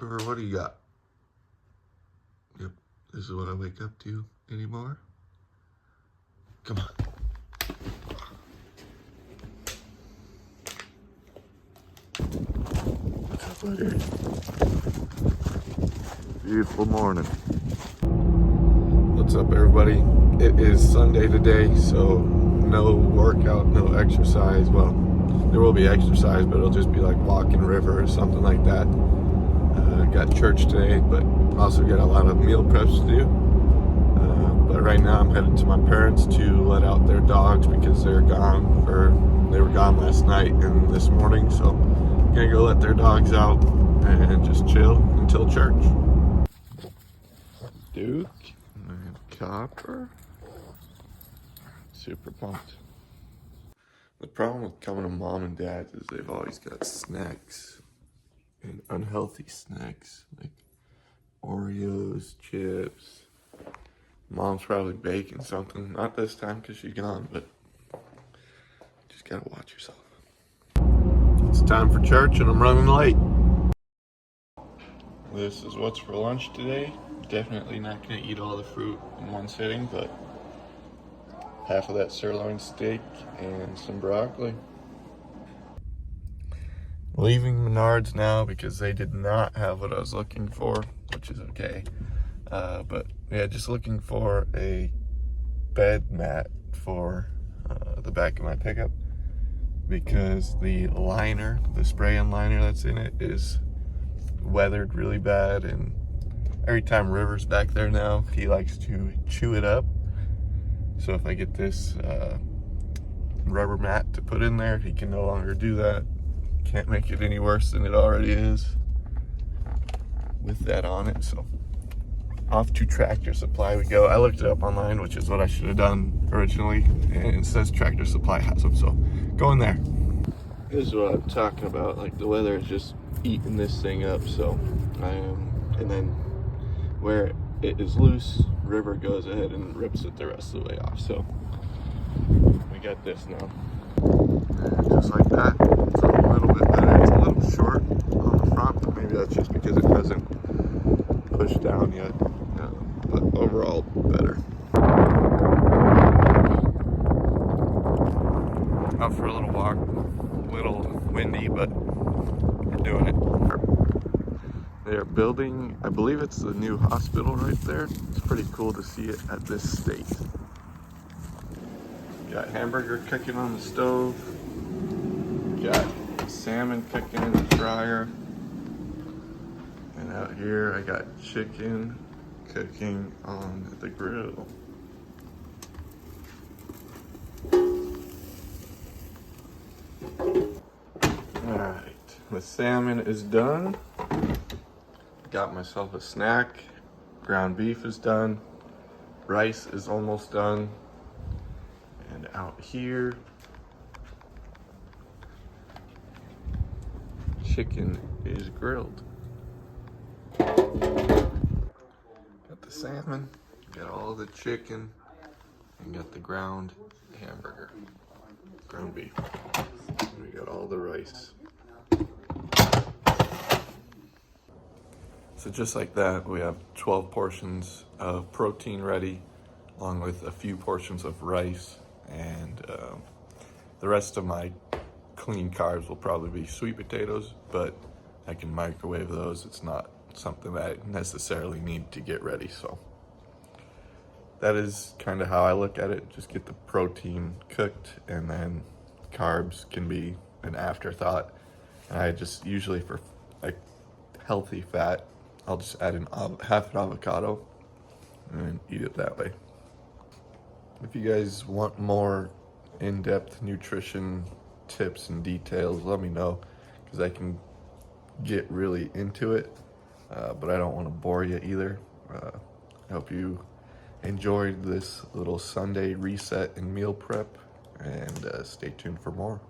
Or what do you got? Yep, this is what I wake up to anymore. Come on. What's up, buddy? Beautiful morning. What's up, everybody? It is Sunday today, so no workout, no exercise. Well, there will be exercise, but it'll just be like walking river or something like that. Got church today, but also got a lot of meal preps to do. But right now I'm headed to my parents to let out their dogs because they were gone last night and this morning. So I'm gonna go let their dogs out and just chill until church. Duke and Copper. Super pumped. The problem with coming to mom and dad's is they've always got snacks and unhealthy snacks like Oreos, chips. Mom's probably baking something. Not this time because she's gone, but just gotta watch yourself. It's time for church and I'm running late. This is what's for lunch today. Definitely not gonna eat all the fruit in one sitting, but half of that sirloin steak and some broccoli. Leaving Menards now because they did not have what I was looking for, which is okay. But yeah, just looking for a bed mat for the back of my pickup because the liner, the spray-in liner that's in it is weathered really bad, and every time River's back there now, he likes to chew it up. So if I get this rubber mat to put in there, he can no longer do that. Can't make it any worse than it already is with that on it. So off to Tractor Supply we go. I looked it up online, which is what I should have done originally, and it says Tractor Supply has them, so go in there. This is what I'm talking about, like the weather is just eating this thing up. So and then where it is loose, River goes ahead and rips it the rest of the way off. So we got this now. And just like that, it's a little bit better. It's a little short on the front, but maybe that's just because it hasn't pushed down yet. But overall, better. Out for a little walk. A little windy, but we're doing it. They are building, I believe it's the new hospital right there. It's pretty cool to see it at this state. Got hamburger cooking on the stove. Got salmon cooking in the fryer. And out here I got chicken cooking on the grill. Alright, the salmon is done. Got myself a snack. Ground beef is done. Rice is almost done. And out here, chicken is grilled. Got the salmon, got all the chicken, and got the ground hamburger, ground beef. And we got all the rice. So just like that, we have 12 portions of protein ready, along with a few portions of rice, and the rest of my clean carbs will probably be sweet potatoes, but I can microwave those. It's not something that I necessarily need to get ready. So that is kind of how I look at it. Just get the protein cooked, and then carbs can be an afterthought. And I just usually, for like healthy fat, I'll just add half an avocado and eat it that way. If you guys want more in-depth nutrition tips and details, let me know, because I can get really into it, but I don't want to bore you either. I hope you enjoyed this little Sunday reset and meal prep, and stay tuned for more.